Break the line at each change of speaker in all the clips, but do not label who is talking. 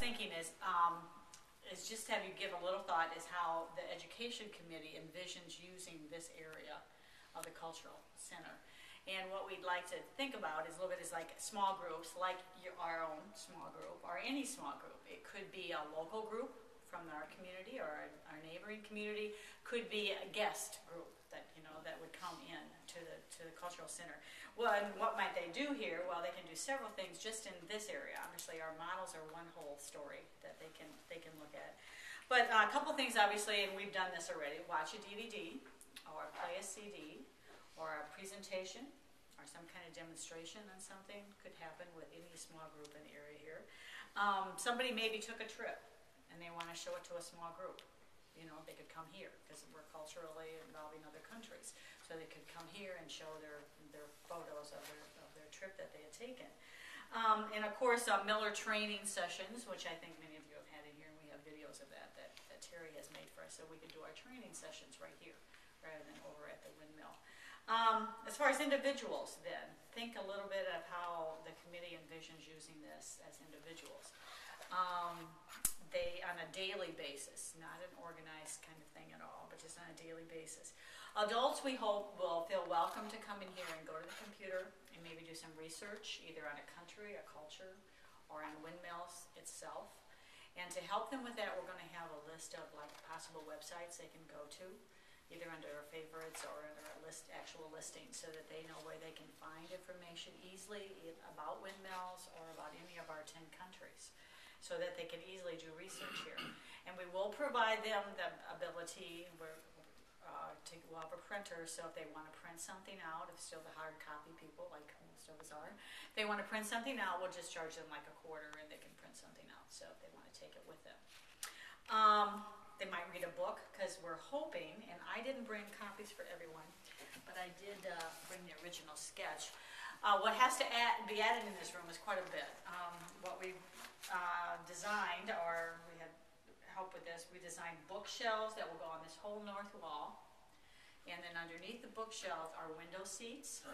thinking is just have you give a little thought is how the education committee envisions using this area of the cultural center. And what we'd like to think about is a little bit is like small groups, like our own small group or any small group. It could be a local group from our community or our neighboring community. Could be a guest group that that would come in to the cultural center. Well, and what might they do here? Well, they can do several things just in this area. Obviously, our models are one whole story that they can look at. But a couple things, obviously, and we've done this already. Watch a DVD or play a CD. Or a presentation, or some kind of demonstration on something could happen with any small group in the area here. Somebody maybe took a trip and they want to show it to a small group. They could come here because we're culturally involving other countries. So they could come here and show their photos of their trip that they had taken. And of course, Miller training sessions, which I think many of you have had in here, and we have videos of that Terry has made for us, so we could do our training sessions right here rather than over at the windmill. As far as individuals, then, think a little bit of how the committee envisions using this as individuals. They, on a daily basis, not an organized kind of thing at all, but just on a daily basis. Adults, we hope, will feel welcome to come in here and go to the computer and maybe do some research, either on a country, a culture, or on windmills itself. And to help them with that, we're going to have a list of possible websites they can go to, either under our favorites or under our actual listings, so that they know where they can find information easily about windmills or about any of our 10 countries, so that they can easily do research here. And we will provide them the ability to we'll have a printer, so if they want to print something out, if still the hard copy people, like most of us are, if they want to print something out, we'll just charge them like $0.25 and they can print something out, so if they want to take it with them. They might read a book, because we're hoping, and I didn't bring copies for everyone, but I did bring the original sketch. What has to be added in this room is quite a bit. What we designed, or we had help with this, we designed bookshelves that will go on this whole north wall. And then underneath the bookshelf are window seats,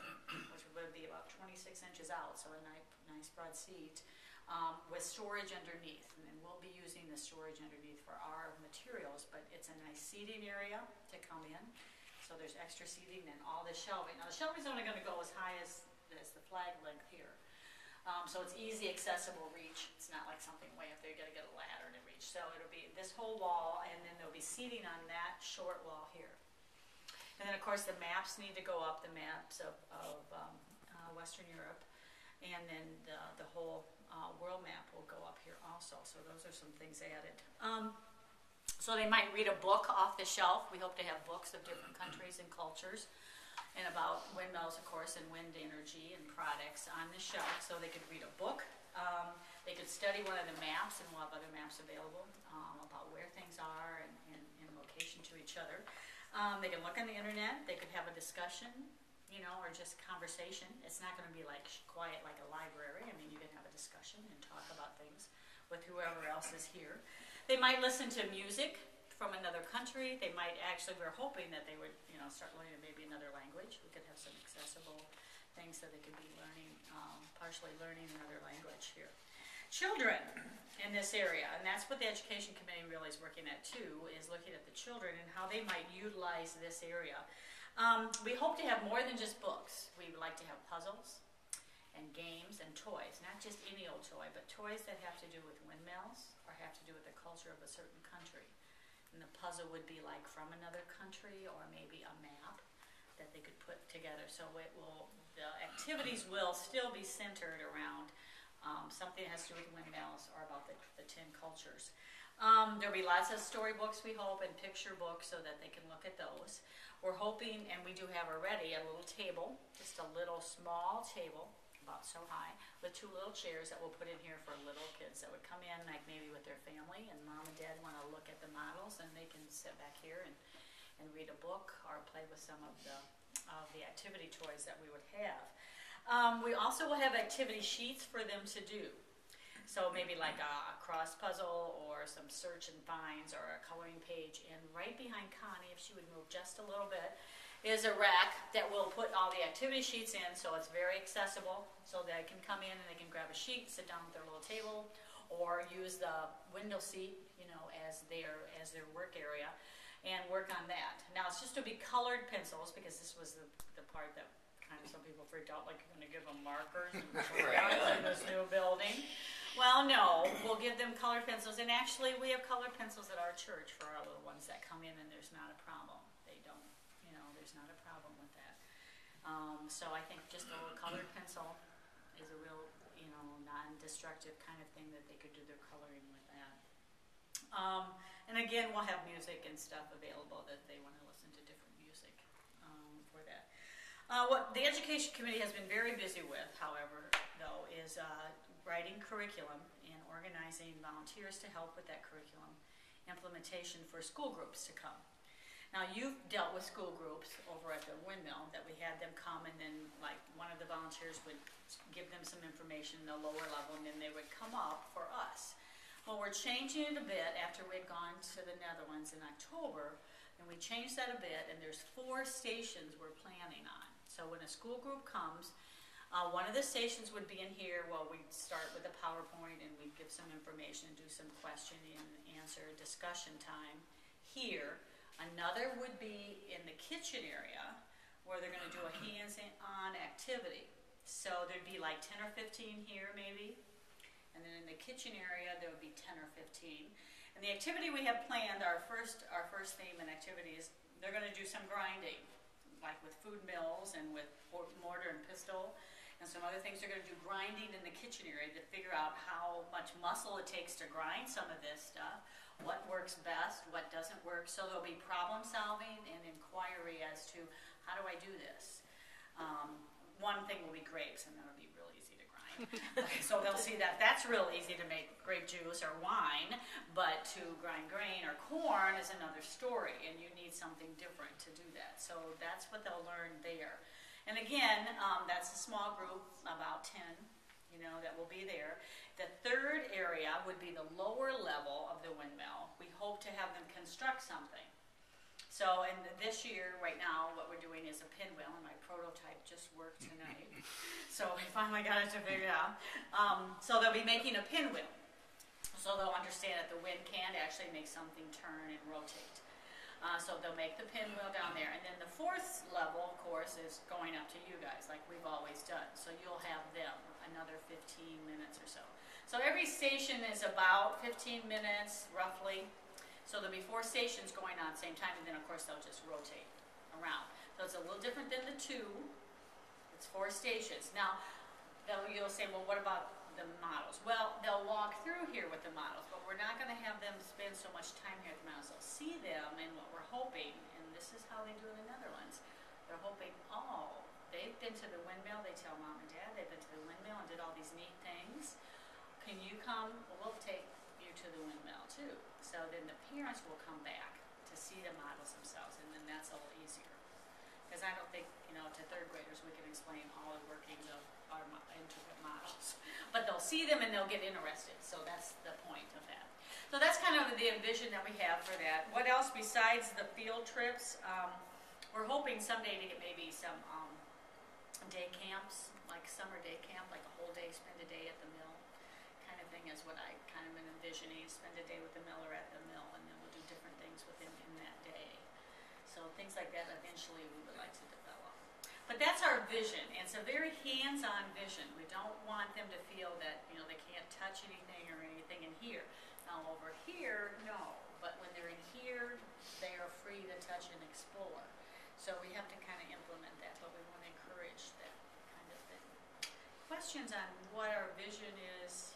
which would be about 26 inches out, so a nice broad seat. With storage underneath, and then we'll be using the storage underneath for our materials, but it's a nice seating area to come in, so there's extra seating and all the shelving. Now the shelving is only going to go as high as the flag length here, so it's easy accessible reach. It's not like something way up there, you got to get a ladder to reach. So it'll be this whole wall, and then there'll be seating on that short wall here. And then of course the maps need to go up, the maps of Western Europe, and then the whole world map will go up here also. So those are some things added. So they might read a book off the shelf. We hope to have books of different countries and cultures, and about windmills, of course, and wind energy and products on the shelf, so they could read a book. They could study one of the maps, and we'll have other maps available about where things are and in location to each other. They can look on the internet. They could have a discussion, or just conversation. It's not going to be quiet like a library. I mean, you can have a discussion and talk about things with whoever else is here. They might listen to music from another country. They might actually, we're hoping that they would, start learning maybe another language. We could have some accessible things that they could be learning, partially learning another language here. Children in this area, and that's what the Education Committee really is working at too, is looking at the children and how they might utilize this area. We hope to have more than just books. We would like to have puzzles and games and toys, not just any old toy, but toys that have to do with windmills or have to do with the culture of a certain country. And the puzzle would be like from another country, or maybe a map that they could put together. So the activities will still be centered around something that has to do with windmills or about the 10 cultures. There'll be lots of storybooks, we hope, and picture books, so that they can look at those. We're hoping, and we do have already, a little table, just a little small table, about so high, with 2 little chairs that we'll put in here for little kids that would come in, like maybe with their family, and mom and dad want to look at the models, and they can sit back here and read a book or play with some of the activity toys that we would have. We also will have activity sheets for them to do. So maybe like a cross puzzle or some search and finds or a coloring page. And right behind Connie, if she would move just a little bit, is a rack that we'll put all the activity sheets in, so it's very accessible, so they can come in and they can grab a sheet, sit down at their little table, or use the window seat, you know, as their work area, and work on that. Now it's just to be colored pencils, because this was the part that kind of some people freaked out, like you're going to give them markers and in this new building. Well, no, we'll give them colored pencils, and actually we have colored pencils at our church for our little ones that come in, and there's not a problem. They don't, you know, there's not a problem with that. So I think just a little colored pencil is a real, you know, non-destructive kind of thing that they could do their coloring with that. And again, we'll have music and stuff available that they want to listen to different music for that. What the Education Committee has been very busy with, however, though, is writing curriculum and organizing volunteers to help with that curriculum implementation for school groups to come. Now, you've dealt with school groups over at the windmill that we had them come, and then like one of the volunteers would give them some information in the lower level, and then they would come up for us. Well, we're changing it a bit after we'd gone to the Netherlands in October, and we changed that a bit, and there's 4 stations we're planning on. So when a school group comes, one of the stations would be in here. Well, we'd start with a PowerPoint, and we'd give some information, do some questioning and answer discussion time here. Another would be in the kitchen area, where they're going to do a hands-on activity. So there'd be like 10 or 15 here maybe, and then in the kitchen area there would be 10 or 15. And the activity we have planned, our first theme and activity is they're going to do some grinding, like with food mills and with mortar and pestle, and some other things. They're going to do grinding in the kitchen area to figure out how much muscle it takes to grind some of this stuff, what works best, what doesn't work. So there'll be problem solving and inquiry as to how do I do this. One thing will be grapes, and that'll be real easy to grind. So they'll see that that's real easy to make grape juice or wine, but to grind grain or corn is another story, and you need something different to do that. So that's what they'll learn there. And again, that's a small group, about 10, you know, that will be there. The third area would be the lower level of the windmill. We hope to have them construct something. So, and this year, right now, what we're doing is a pinwheel, and my prototype just worked tonight. So we finally got it to figure out. So they'll be making a pinwheel. So they'll understand that the wind can actually make something turn and rotate. So they'll make the pinwheel down there. And then the 4th level, of course, is going up to you guys, like we've always done. So you'll have them another 15 minutes or so. So every station is about 15 minutes, roughly. So there'll be 4 stations going on at the same time, and then of course they'll just rotate around. So it's a little different than the 2. It's 4 stations. Now, you'll say, well, what about the models? Well, they'll walk through here with the models, but we're not going to have them spend so much time here at the models. They'll see them, and what we're hoping, and this is how they do it in the Netherlands, they're hoping, oh, they've been to the windmill, they tell mom and dad, they've been to the windmill and did all these neat things. Can you come? Well, we'll take you to the windmill too. So then the parents will come back to see the models themselves, and then that's a little easier. Because I don't think, you know, to 3rd graders we can explain all the workings of our intricate models. But they'll see them and they'll get interested, so that's the point of that. So that's kind of the vision that we have for that. What else besides the field trips? We're hoping someday to get maybe some day camps, like summer day camp, like a whole day, spend a day at the mill kind of thing is what I kind of am envisioning. Spend a day with the miller at the mill, and then we'll do different things with him in that day. So things like that eventually we would like to develop. But that's our vision, and it's a very hands-on vision. We don't want them to feel that, you know, they can't touch anything or anything in here. Now over here, no, but when they're in here, they are free to touch and explore. So we have to kind of implement that, but we want to encourage that kind of thing. Questions on what our vision is